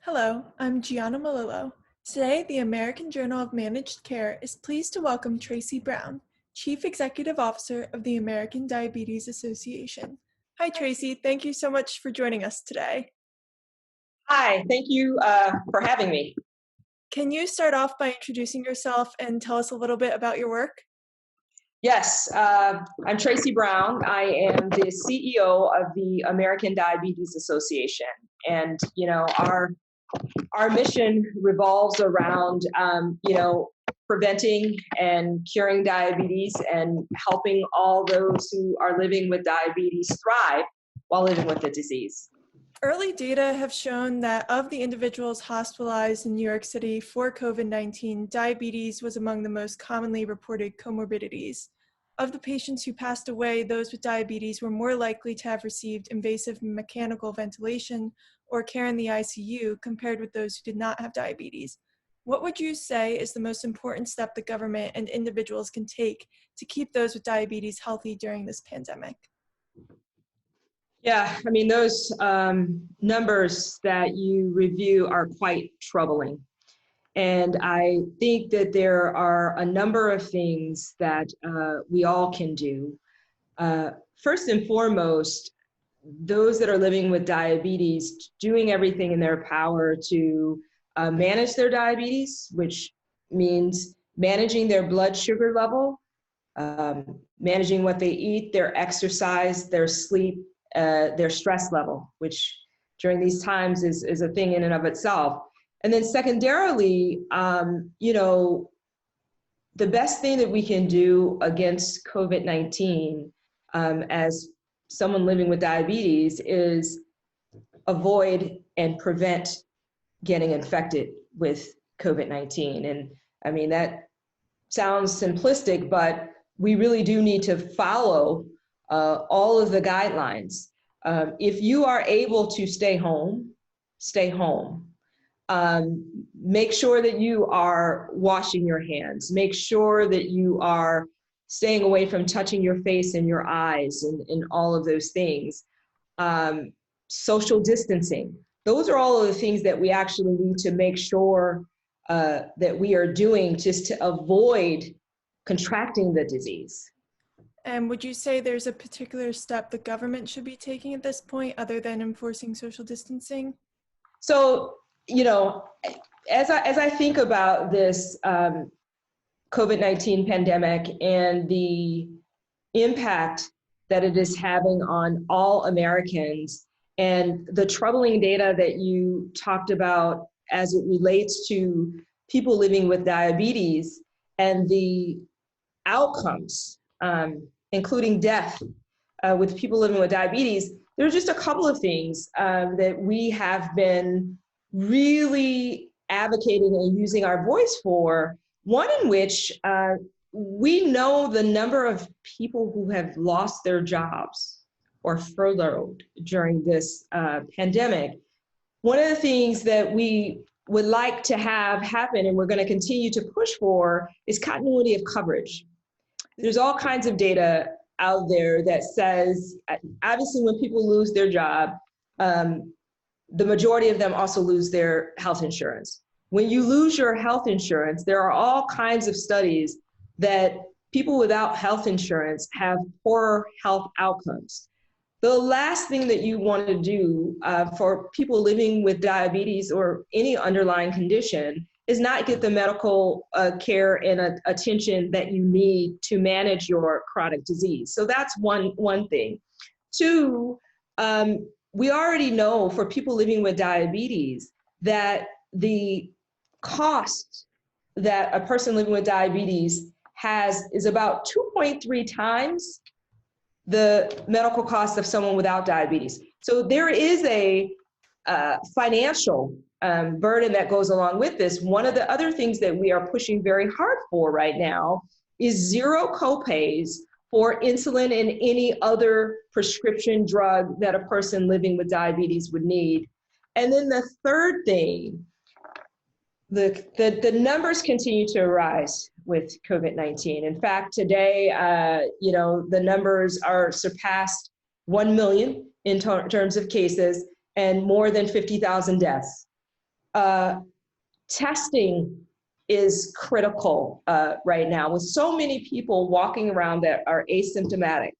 Hello, I'm Gianna Malillo. Today, the American Journal of Managed Care is pleased to welcome Tracey Brown, Chief Executive Officer of the American Diabetes Association. Hi, Tracey. Thank you so much for joining us today. Hi, thank you for having me. Can you start off by introducing yourself and tell us a little bit about your work? Yes, I'm Tracey Brown. I am the CEO of the American Diabetes Association. And, our mission revolves around, preventing and curing diabetes and helping all those who are living with diabetes thrive while living with the disease. Early data have shown that of the individuals hospitalized in New York City for COVID-19, diabetes was among the most commonly reported comorbidities. Of the patients who passed away, those with diabetes were more likely to have received invasive mechanical ventilation or care in the ICU compared with those who did not have diabetes. What would you say is the most important step the government and individuals can take to keep those with diabetes healthy during this pandemic? Yeah, I mean, those numbers that you review are quite troubling. And I think that there are a number of things that we all can do. First and foremost, those that are living with diabetes, doing everything in their power to manage their diabetes, which means managing their blood sugar level, managing what they eat, their exercise, their sleep, their stress level, which during these times is a thing in and of itself. And then secondarily, the best thing that we can do against COVID-19 as someone living with diabetes is avoid and prevent getting infected with COVID-19. And I mean, that sounds simplistic, but we really do need to follow all of the guidelines. If you are able to stay home, stay home. Make sure that you are washing your hands. Make sure that you are staying away from touching your face and your eyes and all of those things. Social distancing. Those are all of the things that we actually need to make sure that we are doing just to avoid contracting the disease. And would you say there's a particular step the government should be taking at this point other than enforcing social distancing? So, as I think about this COVID-19 pandemic and the impact that it is having on all Americans and the troubling data that you talked about as it relates to people living with diabetes and the outcomes, including death with people living with diabetes, there are just a couple of things that we have been really advocating and using our voice for. One in which we know the number of people who have lost their jobs or furloughed during this pandemic. One of the things that we would like to have happen, and we're going to continue to push for, is continuity of coverage. There's all kinds of data out there that says, obviously, when people lose their job, the majority of them also lose their health insurance. When you lose your health insurance, there are all kinds of studies that people without health insurance have poorer health outcomes. The last thing that you want to do for people living with diabetes or any underlying condition is not get the medical care and attention that you need to manage your chronic disease. So that's one thing. Two, we already know for people living with diabetes that the cost that a person living with diabetes has is about 2.3 times the medical cost of someone without diabetes. So there is a financial burden that goes along with this. One of the other things that we are pushing very hard for right now is zero copays for insulin and any other prescription drug that a person living with diabetes would need. And then the third thing, The numbers continue to rise with COVID-19. In fact, today, the numbers are surpassed 1 million in terms of cases and more than 50,000 deaths. Testing is critical right now with so many people walking around that are asymptomatic.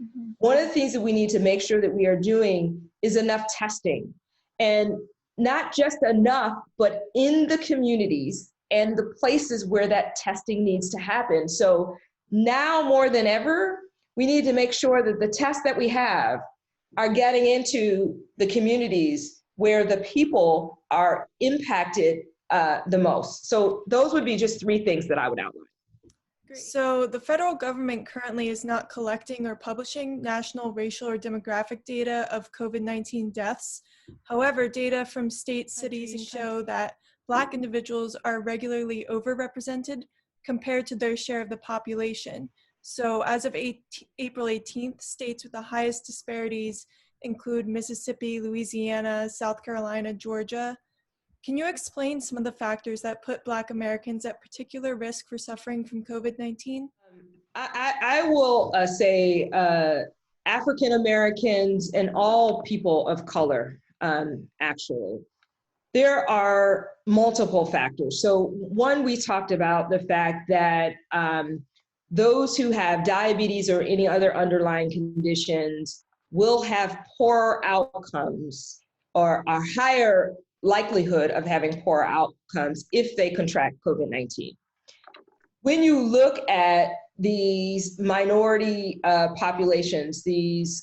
Mm-hmm. One of the things that we need to make sure that we are doing is enough testing, and not just enough, but in the communities and the places where that testing needs to happen. So now more than ever, we need to make sure that the tests that we have are getting into the communities where the people are impacted the most. So those would be just 3 things that I would outline. Great. So the federal government currently is not collecting or publishing national racial or demographic data of COVID-19 deaths. However, data from state, cities show that Black individuals are regularly overrepresented compared to their share of the population. So as of April 18th, states with the highest disparities include Mississippi, Louisiana, South Carolina, Georgia. Can you explain some of the factors that put Black Americans at particular risk for suffering from COVID-19? I will say African Americans and all people of color, actually. There are multiple factors. So one, we talked about the fact that those who have diabetes or any other underlying conditions will have poorer outcomes or a higher likelihood of having poorer outcomes if they contract COVID-19. When you look at these minority populations, these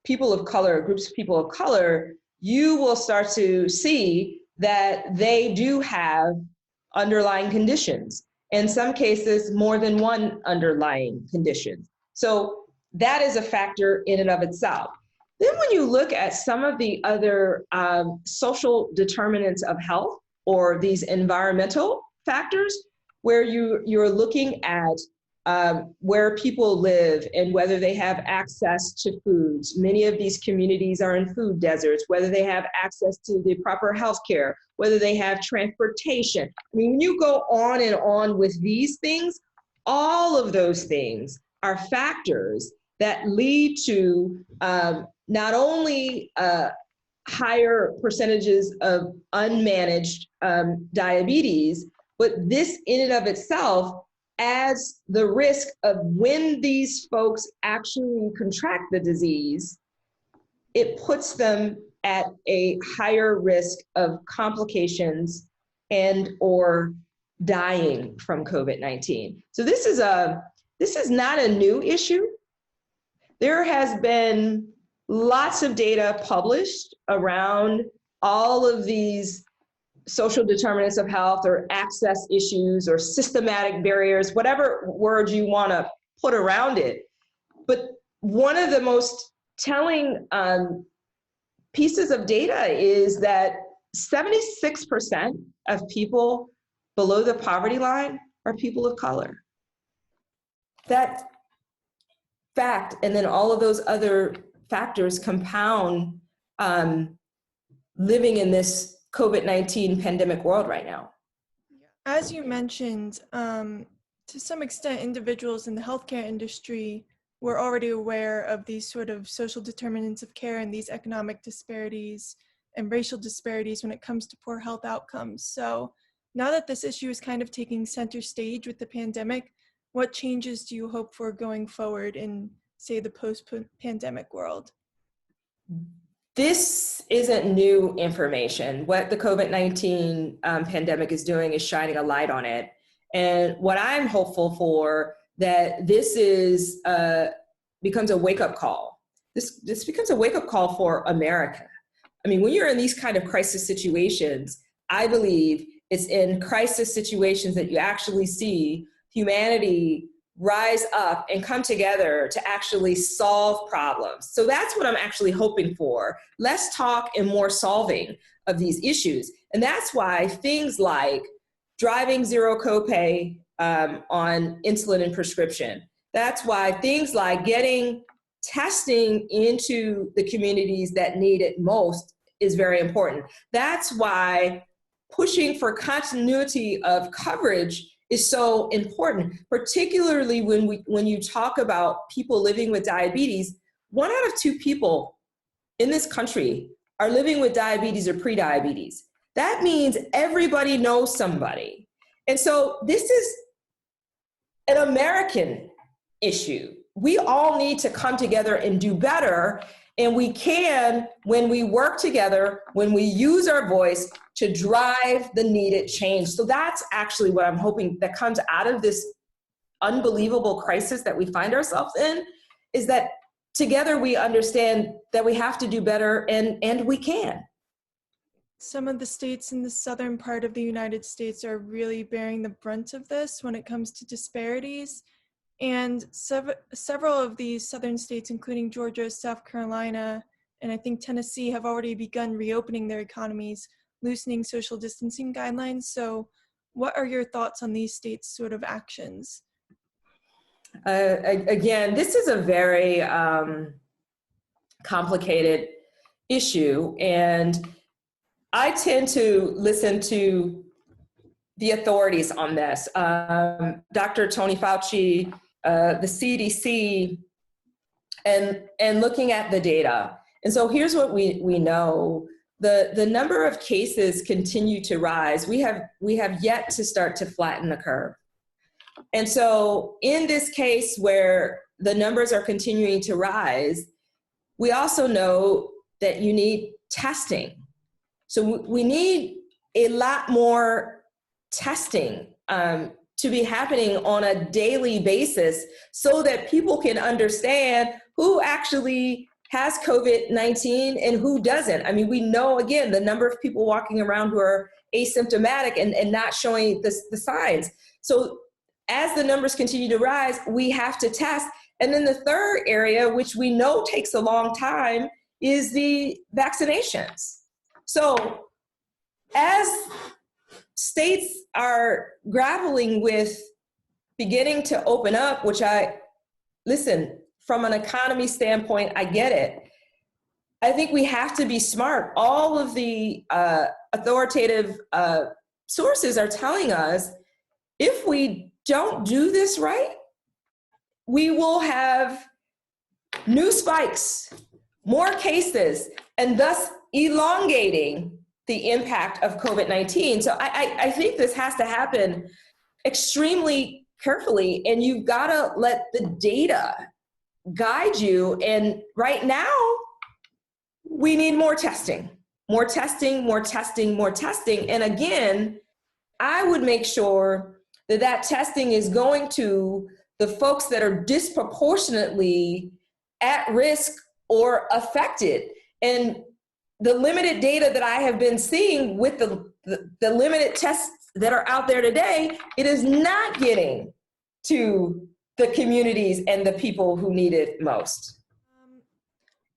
people of color, groups of people of color, you will start to see that they do have underlying conditions. In some cases, more than one underlying condition. So that is a factor in and of itself. Then when you look at some of the other social determinants of health or these environmental factors, where you're looking at where people live and whether they have access to foods. Many of these communities are in food deserts, whether they have access to the proper health care, whether they have transportation. I mean, when you go on and on with these things, all of those things are factors that lead to not only higher percentages of unmanaged diabetes, but this in and of itself adds the risk of when these folks actually contract the disease, it puts them at a higher risk of complications and or dying from COVID-19. So this is not a new issue. There has been lots of data published around all of these social determinants of health or access issues or systematic barriers, whatever word you want to put around it. But one of the most telling pieces of data is that 76% of people below the poverty line are people of color. That fact, and then all of those other factors compound living in this COVID-19 pandemic world right now. As you mentioned, to some extent, individuals in the healthcare industry were already aware of these sort of social determinants of care and these economic disparities and racial disparities when it comes to poor health outcomes. So now that this issue is kind of taking center stage with the pandemic, what changes do you hope for going forward in, say, the post-pandemic world? This isn't new information. What the COVID-19 pandemic is doing is shining a light on it. And what I'm hopeful for, that this is becomes a wake-up call. This becomes a wake-up call for America. I mean, when you're in these kind of crisis situations, I believe it's in crisis situations that you actually see humanity rise up and come together to actually solve problems. So that's what I'm actually hoping for. Less talk and more solving of these issues. And that's why things like driving zero copay on insulin and prescription. That's why things like getting testing into the communities that need it most is very important. That's why pushing for continuity of coverage is so important, particularly when you talk about people living with diabetes. 1 out of 2 people in this country are living with diabetes or prediabetes. That means everybody knows somebody. And so this is an American issue. We all need to come together and do better. And we can when we work together, when we use our voice to drive the needed change. So that's actually what I'm hoping that comes out of this unbelievable crisis that we find ourselves in, is that together we understand that we have to do better, and we can. Some of the states in the southern part of the United States are really bearing the brunt of this when it comes to disparities. And several of these southern states, including Georgia, South Carolina, and I think Tennessee, have already begun reopening their economies, loosening social distancing guidelines. So what are your thoughts on these states' sort of actions? Again, this is a very complicated issue, and I tend to listen to the authorities on this. Dr. Tony Fauci, the CDC, and looking at the data. And so here's what we know. The number of cases continue to rise. We have yet to start to flatten the curve. And so in this case where the numbers are continuing to rise, we also know that you need testing. So we need a lot more testing to be happening on a daily basis so that people can understand who actually has COVID-19 and who doesn't. I mean, we know, again, the number of people walking around who are asymptomatic and not showing the signs. So as the numbers continue to rise, we have to test. And then the third area, which we know takes a long time, is the vaccinations. So as states are grappling with beginning to open up, which listen, from an economy standpoint, I get it. I think we have to be smart. All of the authoritative sources are telling us if we don't do this right, we will have new spikes, more cases, and thus elongating the impact of COVID-19. So I think this has to happen extremely carefully, and you've got to let the data guide you. And right now, we need more testing, more testing, more testing, more testing. And again, I would make sure that that testing is going to the folks that are disproportionately at risk or affected. And the limited data that I have been seeing with the limited tests that are out there today, it is not getting to the communities and the people who need it most.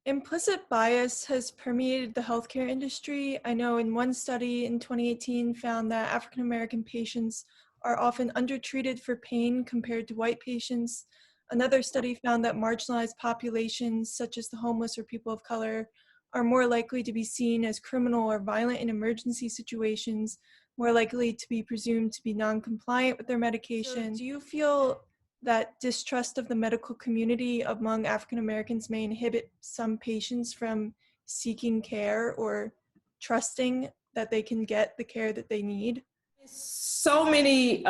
Implicit bias has permeated the healthcare industry. I know in one study in 2018 found that African American patients are often undertreated for pain compared to white patients. Another study found that marginalized populations, such as the homeless or people of color, are more likely to be seen as criminal or violent in emergency situations, more likely to be presumed to be non-compliant with their medication. So do you feel that distrust of the medical community among African Americans may inhibit some patients from seeking care or trusting that they can get the care that they need? So many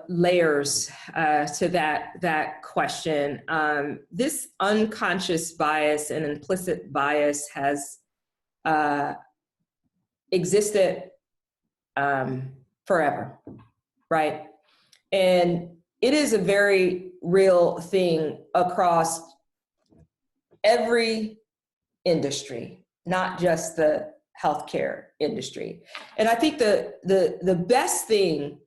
layers to that question. This unconscious bias and implicit bias has existed forever, right? And it is a very real thing across every industry, not just the healthcare industry. And I think the best thing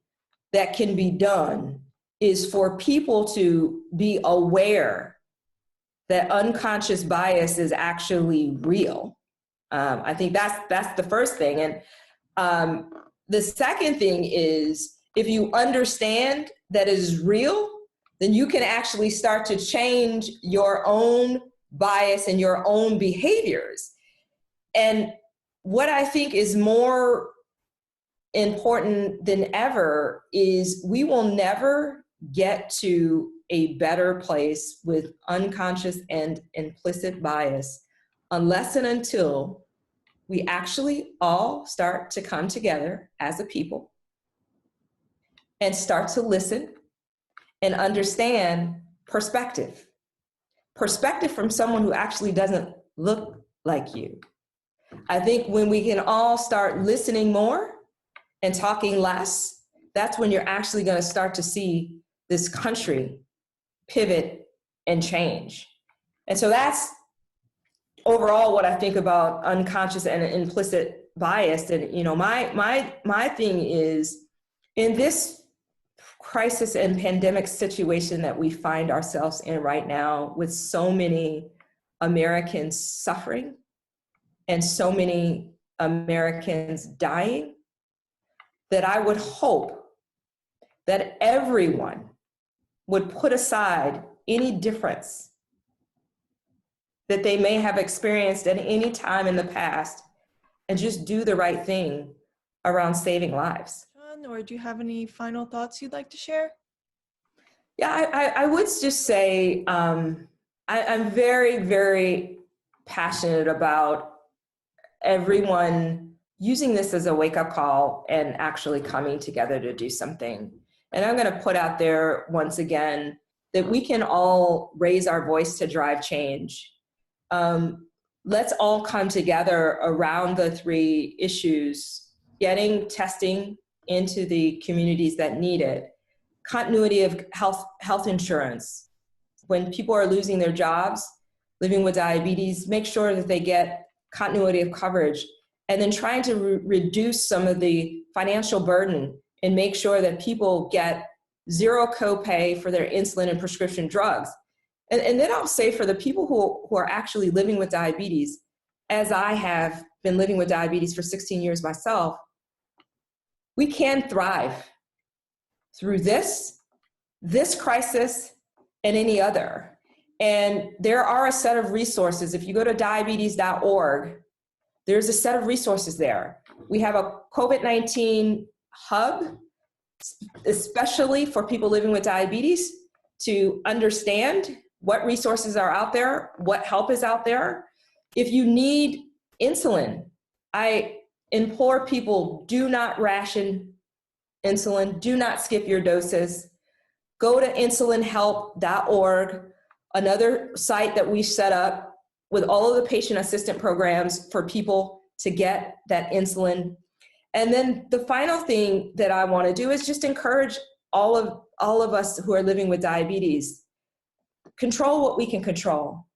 that can be done is for people to be aware that unconscious bias is actually real. I think that's the first thing. And the second thing is, if you understand that it is real, then you can actually start to change your own bias and your own behaviors. And what I think is more important than ever is we will never get to a better place with unconscious and implicit bias unless and until we actually all start to come together as a people and start to listen and understand perspective. Perspective from someone who actually doesn't look like you. I think when we can all start listening more and talking less, that's when you're actually going to start to see this country pivot and change. And so that's overall what I think about unconscious and implicit bias. And, you know, my thing is, in this crisis and pandemic situation that we find ourselves in right now, with so many Americans suffering and so many Americans dying, that I would hope that everyone would put aside any difference that they may have experienced at any time in the past and just do the right thing around saving lives. John, or do you have any final thoughts you'd like to share? Yeah, I would just say I'm very, very passionate about everyone using this as a wake-up call and actually coming together to do something. And I'm going to put out there once again that we can all raise our voice to drive change. Let's all come together around the three issues: getting testing into the communities that need it, continuity of health insurance. When people are losing their jobs, living with diabetes, make sure that they get continuity of coverage, and then trying to reduce some of the financial burden and make sure that people get zero copay for their insulin and prescription drugs. And then I'll say, for the people who are actually living with diabetes, as I have been living with diabetes for 16 years myself, we can thrive through this crisis and any other. And there are a set of resources. If you go to diabetes.org, there's a set of resources there. We have a COVID-19 hub, especially for people living with diabetes, to understand what resources are out there, what help is out there. If you need insulin, I implore people, do not ration insulin, do not skip your doses. Go to insulinhelp.org, another site that we set up with all of the patient assistant programs for people to get that insulin. And then the final thing that I want to do is just encourage all of us who are living with diabetes. Control what we can control.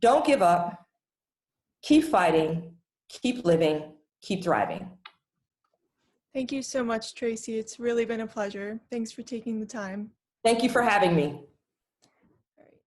Don't give up. Keep fighting. Keep living. Keep thriving. Thank you so much, Tracey. It's really been a pleasure. Thanks for taking the time. Thank you for having me.